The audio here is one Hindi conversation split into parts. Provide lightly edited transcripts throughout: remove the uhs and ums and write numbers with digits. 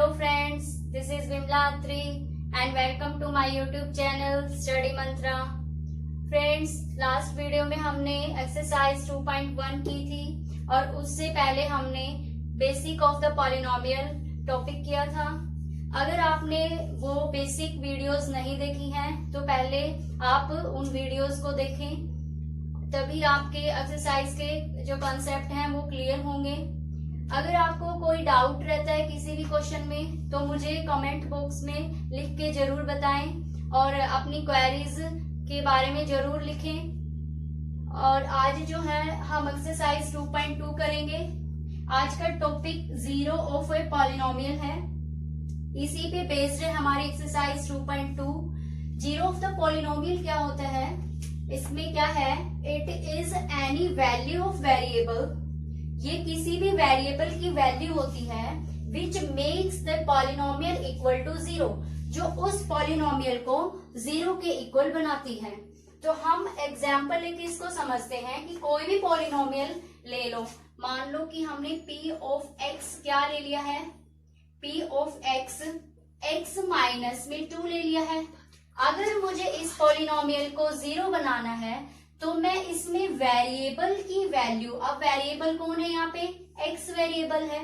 Hello friends, this is Vimla Atri and welcome to my YouTube channel Study Mantra। Friends, last video में हमने एक्सरसाइज 2.1 की थी और उससे पहले हमने basic of the polynomial topic किया था। अगर आपने वो बेसिक वीडियोस नहीं देखी हैं तो पहले आप उन वीडियोस को देखें, तभी आपके एक्सरसाइज के जो कॉन्सेप्ट हैं वो क्लियर होंगे। अगर आपको कोई डाउट रहता है किसी भी क्वेश्चन में तो मुझे कमेंट बॉक्स में लिख के जरूर बताएं और अपनी क्वेरीज के बारे में जरूर लिखें। और आज जो है हम एक्सरसाइज 2.2 करेंगे। आज का topic zero of a polynomial है, इसी पे बेस्ड है हमारी exercise 2.2। Zero of the polynomial क्या होता है, इसमें क्या है, it is any value of variable, ये किसी भी वेरिएबल की वैल्यू होती है which makes the polynomial equal to zero, जो उस पॉलिनोमियल को जीरो के इक्वल बनाती है। तो हम एग्जाम्पल लेके इसको समझते हैं कि कोई भी पॉलिनोमियल ले लो। मान लो कि हमने p ऑफ x क्या ले लिया है, p of x x minus में 2 ले लिया है। अगर मुझे इस पॉलिनोमियल को जीरो बनाना है तो मैं इसमें वेरिएबल की वैल्यू, अब वेरिएबल कौन है यहाँ पे, x वेरिएबल है,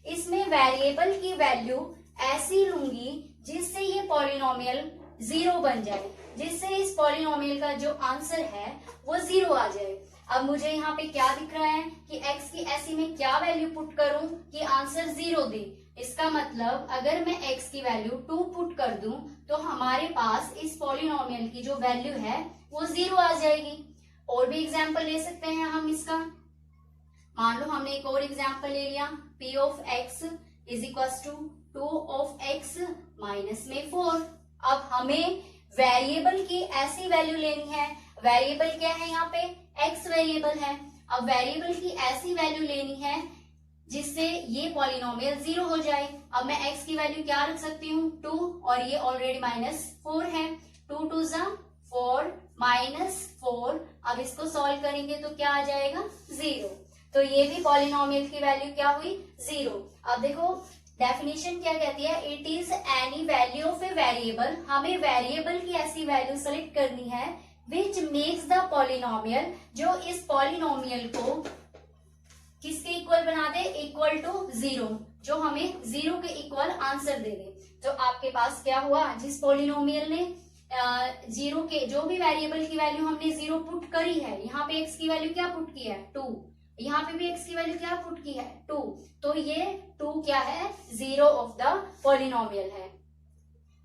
इसमें वेरिएबल की वैल्यू ऐसी लूंगी जिससे ये पॉलिनोमियल जीरो बन जाए, जिससे इस पॉलिनोमियल का जो आंसर है वो जीरो आ जाए। अब मुझे यहाँ पे क्या दिख रहा है कि x की ऐसी में क्या वैल्यू पुट करूं कि आंसर जीरो दे। इसका मतलब अगर मैं x की वैल्यू 2 पुट कर दूं तो हमारे पास इस पॉलिनोमियल की जो वैल्यू है वो जीरो आ जाएगी। और भी एग्जाम्पल ले सकते हैं हम इसका। मान लो हमने एक और एग्जाम्पल ले लिया, p of x is equal to 2 of x minus में 4। अब हमें वेरिएबल की ऐसी वैल्यू लेनी है, वेरिएबल क्या है यहाँ पे, x वेरिएबल है। अब वेरिएबल की ऐसी वैल्यू लेनी है जिससे ये पॉलिनोमियल जीरो हो जाए। अब मैं x की वैल्यू क्या रख सकती हूँ, 2, और ये ऑलरेडी -4 है, 2 2 जा 4 -4। अब इसको सॉल्व करेंगे तो क्या आ जाएगा, जीरो। तो ये भी पॉलिनोमियल की वैल्यू क्या हुई, जीरो। अब देखो डेफिनेशन क्या कहती है, it is any value of a variable, हमें वेरिएबल की ऐसी वैल्यू सेलेक्ट करनी है विच मेक्स द पॉलिनोमियल, जो इस पॉलिनोमियल को किसके इक्वल बना दे, इक्वल टू जीरो, जो हमें जीरो के इक्वल आंसर दे दे। तो आपके पास क्या हुआ, जिस पॉलिनोमियल ने जीरो के जो भी वेरिएबल की वैल्यू हमने जीरो पुट करी है, यहाँ पे x की वैल्यू क्या पुट की है, 2, यहाँ पे भी x की वैल्यू क्या पुट की है, 2, तो ये 2 क्या है, जीरो ऑफ द पॉलिनोमियल है।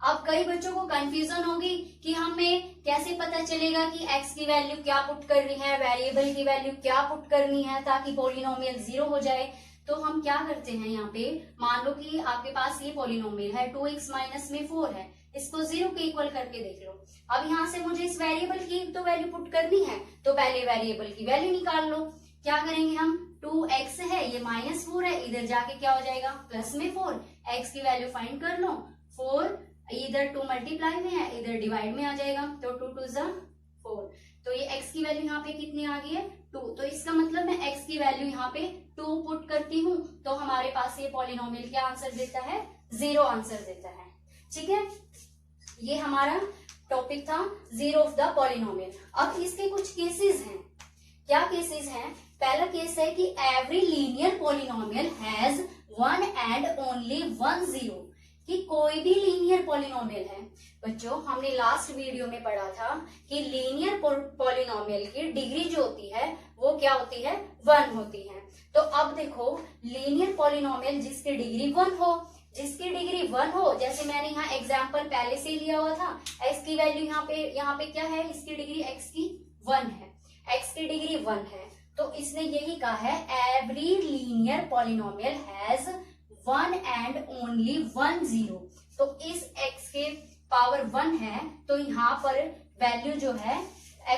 अब कई बच्चों को कंफ्यूजन होगी कि हमें कैसे पता चलेगा कि x की वैल्यू क्या पुट करनी है, वेरिएबल की वैल्यू क्या पुट करनी है ताकि पॉलिनोमियल जीरो हो जाए। तो हम क्या करते हैं, यहाँ पे मान लो कि आपके पास ये पॉलिनोमियल है 2x माइनस में 4 है, इसको जीरो के इक्वल करके देख लो। अब यहाँ से मुझे इस वेरिएबल की तो वैल्यू पुट करनी है, तो पहले वेरिएबल की वैल्यू निकाल लो। क्या करेंगे हम, 2x है, ये -4 है, इधर जाके क्या हो जाएगा, प्लस में 4, x की वैल्यू फाइंड कर लो। 4 इधर 2 मल्टीप्लाई में है, इधर डिवाइड में आ जाएगा, तो 2 2 जा 4। तो ये x की वैल्यू यहाँ पे कितनी आ गई है, 2। तो इसका मतलब मैं x की वैल्यू यहाँ पे 2 पुट करती हूँ तो हमारे पास ये पॉलिनोमियल क्या आंसर देता है, जीरो आंसर देता है। ठीक है, ये हमारा टॉपिक था जीरो ऑफ द पॉलिनोमियल। अब इसके कुछ केसेस हैं। क्या केसेस हैं, पहला केस है कि every linear polynomial has one and only one zero, कि कोई भी लीनियर पॉलिनोमियल है। बच्चों, हमने लास्ट वीडियो में पढ़ा था कि लीनियर पॉलिनोमियल की डिग्री जो होती है वो क्या होती है, 1 होती है। तो अब देखो, लीनियर पॉलिनोमियल जिसकी डिग्री 1 हो, जिसकी डिग्री 1 हो, जैसे मैंने यहाँ एग्जाम्पल पहले से लिया हुआ था, x की वैल्यू यहाँ पे क्या है, इसकी डिग्री x की 1 है, x की डिग्री 1 है। तो इसने यही कहा है every linear polynomial has one and only one zero. तो इस x के पावर 1 है तो यहाँ पर वैल्यू जो है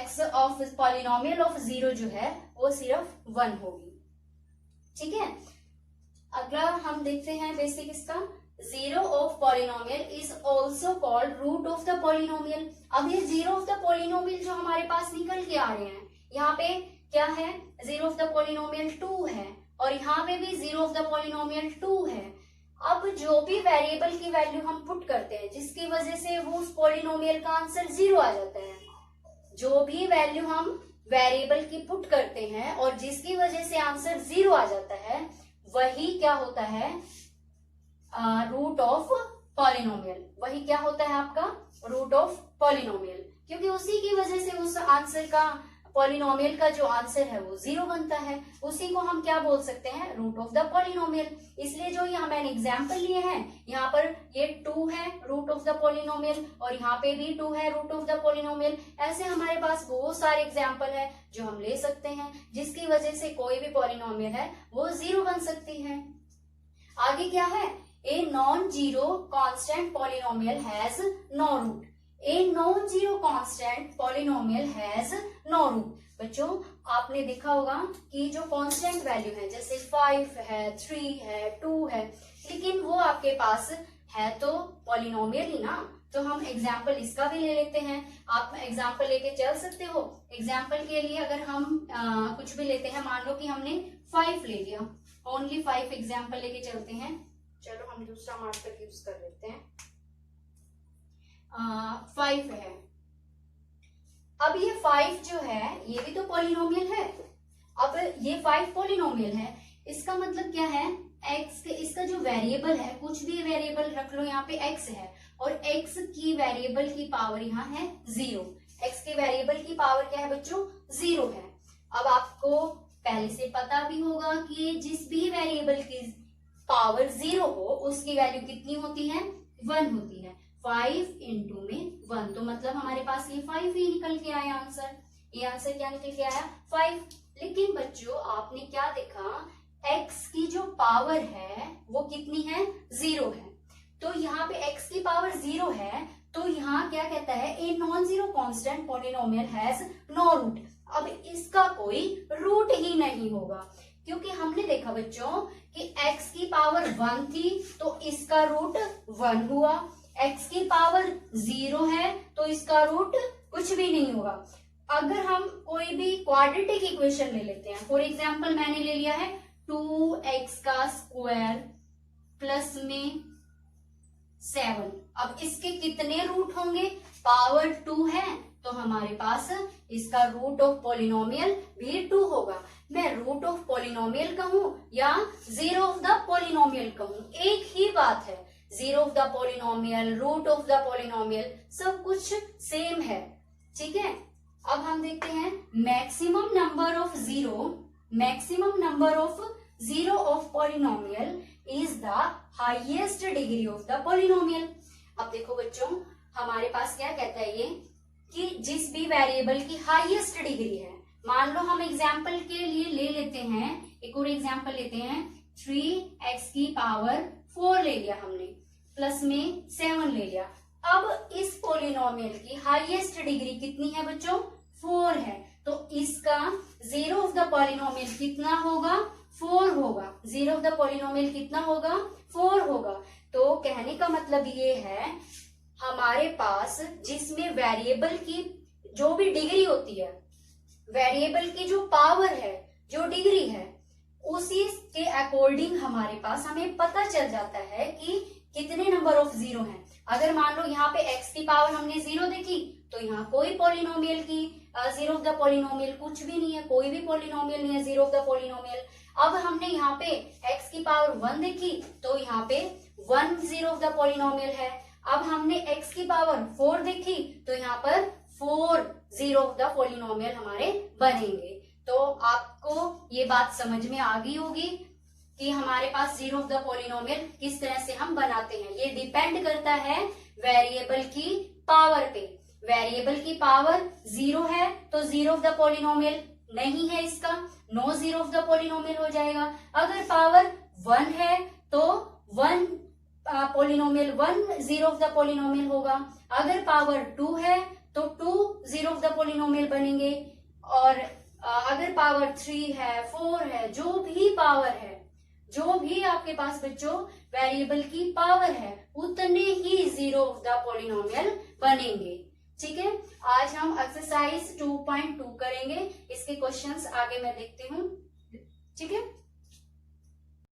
x of polynomial of zero जो है वो सिर्फ 1 होगी। ठीक है, अगला हम देखते हैं बेसिक इसका, zero of polynomial is also called root of the polynomial. अब ये जीरो ऑफ द पॉलिनोमियल जो हमारे पास निकल के आ रहे हैं, यहाँ पे क्या है, जीरो ऑफ द पॉलिनोमियल 2 है और यहाँ पे भी जीरो ऑफ द पॉलिनोमियल 2 है। अब जो भी वेरिएबल की वैल्यू हम पुट करते हैं जिसकी वजह से वो उस पॉलिनोमियल का आंसर 0 आ जाता है, जो भी वैल्यू हम वेरिएबल की पुट करते हैं और जिसकी वजह से आंसर 0 आ जाता है, वही क्या होता है, रूट ऑफ पॉलिनोमियल। वही क्या होता है आपका रूट ऑफ पॉलिनोमियल, क्योंकि उसी की वजह से उस आंसर का, पॉलिनोमियल का जो आंसर है वो 0 बनता है। उसी को हम क्या बोल सकते हैं, रूट ऑफ द पॉलिनोमियल। इसलिए जो यहाँ मैंने एग्जाम्पल लिए हैं, यहाँ पर ये 2 है रूट ऑफ द पॉलिनोमियल और यहाँ पे भी 2 है रूट ऑफ द पॉलिनोमियल। ऐसे हमारे पास बहुत सारे एग्जाम्पल है जो हम ले सकते हैं जिसकी वजह से कोई भी पॉलिनोमियल है वो 0 बन सकती है। आगे क्या है, a non zero constant polynomial has no root. A non-zero constant polynomial has no root। बच्चों आपने देखा होगा कि जो कांस्टेंट वैल्यू है जैसे 5 है, 3 है, 2 है, लेकिन वो आपके पास है तो पॉलिनोमियल ही ना। तो हम एग्जाम्पल इसका भी ले लेते हैं, आप एग्जाम्पल लेके चल सकते हो। एग्जाम्पल के लिए अगर हम कुछ भी लेते हैं, मान लो कि हमने 5 ले लिया, ओनली 5 एग्जाम्पल लेके चलते हैं। चलो हम दूसरा मार्कर यूज कर लेते हैं। 5 है। अब ये 5 जो है ये भी तो पॉलिनोमियल है। अब ये 5 पॉलिनोमियल है, इसका मतलब क्या है, x इसका जो वेरिएबल है, कुछ भी वेरिएबल रख लो, यहाँ पे x है और x की वेरिएबल की पावर यहाँ है 0। x के वेरिएबल की पावर क्या है बच्चों, 0 है। अब आपको पहले से पता भी होगा कि जिस भी वेरिएबल की पावर 0 हो उसकी वैल्यू कितनी होती है, 1 होती है। 5 इंटू में 1, तो मतलब हमारे पास ये 5 ही निकल के आया आंसर। ये आंसर क्या निकल के आया, 5। लेकिन बच्चों आपने क्या देखा, x की जो पावर है वो कितनी है, 0 है। तो यहाँ पे x की पावर 0 है, तो यहाँ क्या कहता है, a non zero constant polynomial has no root. अब इसका कोई रूट ही नहीं होगा, क्योंकि हमने देखा बच्चों कि x की पावर 1 थी तो इसका रूट 1 हुआ, x की पावर 0 है तो इसका रूट कुछ भी नहीं होगा। अगर हम कोई भी क्वाड्रेटिक इक्वेशन ले लेते हैं, फॉर एग्जांपल मैंने ले लिया है 2x का स्क्वायर प्लस में 7। अब इसके कितने रूट होंगे, पावर 2 है तो हमारे पास इसका रूट ऑफ पॉलिनोमियल भी 2 होगा। मैं रूट ऑफ पॉलिनोमियल कहूं या जीरो ऑफ द पॉलिनोमियल कहूं, एक ही बात है। Zero of the polynomial, root of the polynomial, सब कुछ सेम है, ठीक है। अब हम देखते हैं maximum number of zero of polynomial is the highest degree of the polynomial. अब देखो बच्चों हमारे पास क्या कहता है ये, कि जिस भी वेरिएबल की हाईएस्ट डिग्री है, मान लो हम एग्जाम्पल के लिए ले लेते हैं, एक और एग्जाम्पल लेते हैं, 3x की पावर 4 ले लिया हमने, प्लस में 7 ले लिया। अब इस पॉलिनोमियल की हाईएस्ट डिग्री कितनी है बच्चों, 4 है, तो इसका जीरो ऑफ द पॉलिनोमियल कितना होगा, 4 होगा। जीरो ऑफ द पॉलिनोमियल कितना होगा, 4 होगा। तो कहने का मतलब ये है, हमारे पास जिसमें वेरिएबल की जो भी डिग्री होती है, वेरिएबल की जो पावर है, जो डिग्री है, उसी के अकॉर्डिंग हमारे पास हमें पता चल जाता है कि कितने नंबर ऑफ जीरो हैं। अगर मान लो यहाँ पे x की पावर हमने 0 देखी तो यहाँ कोई पॉलिनोमियल की जीरो ऑफ द पॉलिनोमियल कुछ भी नहीं है, कोई भी पॉलिनोमियल नहीं है जीरो ऑफ द पॉलिनोमियल। अब हमने यहाँ पे x की पावर 1 देखी तो यहाँ पे 1 जीरो ऑफ द पॉलिनोमियल है। अब हमने x की पावर 4 देखी तो यहाँ पर 4 जीरो ऑफ द पॉलिनोमियल हमारे बनेंगे। तो आपको ये बात समझ में आ गई होगी कि हमारे पास जीरो ऑफ द पॉलिनोमियल किस तरह से हम बनाते हैं। ये डिपेंड करता है वेरिएबल की पावर पे। वेरिएबल की पावर 0 है तो जीरो ऑफ द पॉलिनोमियल नहीं है, इसका no zero of the polynomial हो जाएगा। अगर पावर 1 है तो 1 polynomial 1 zero of the polynomial होगा। अगर पावर 2 है तो 2 जीरो ऑफ द पॉलिनोमियल बनेंगे। और अगर पावर 3 है, 4 है, जो भी पावर है, जो भी आपके पास बच्चों वेरिएबल की पावर है, उतने ही जीरो ऑफ द पॉलिनोमियल बनेंगे। ठीक है, आज हम एक्सरसाइज 2.2 करेंगे। इसके क्वेश्चंस आगे मैं देखती हूँ। ठीक है।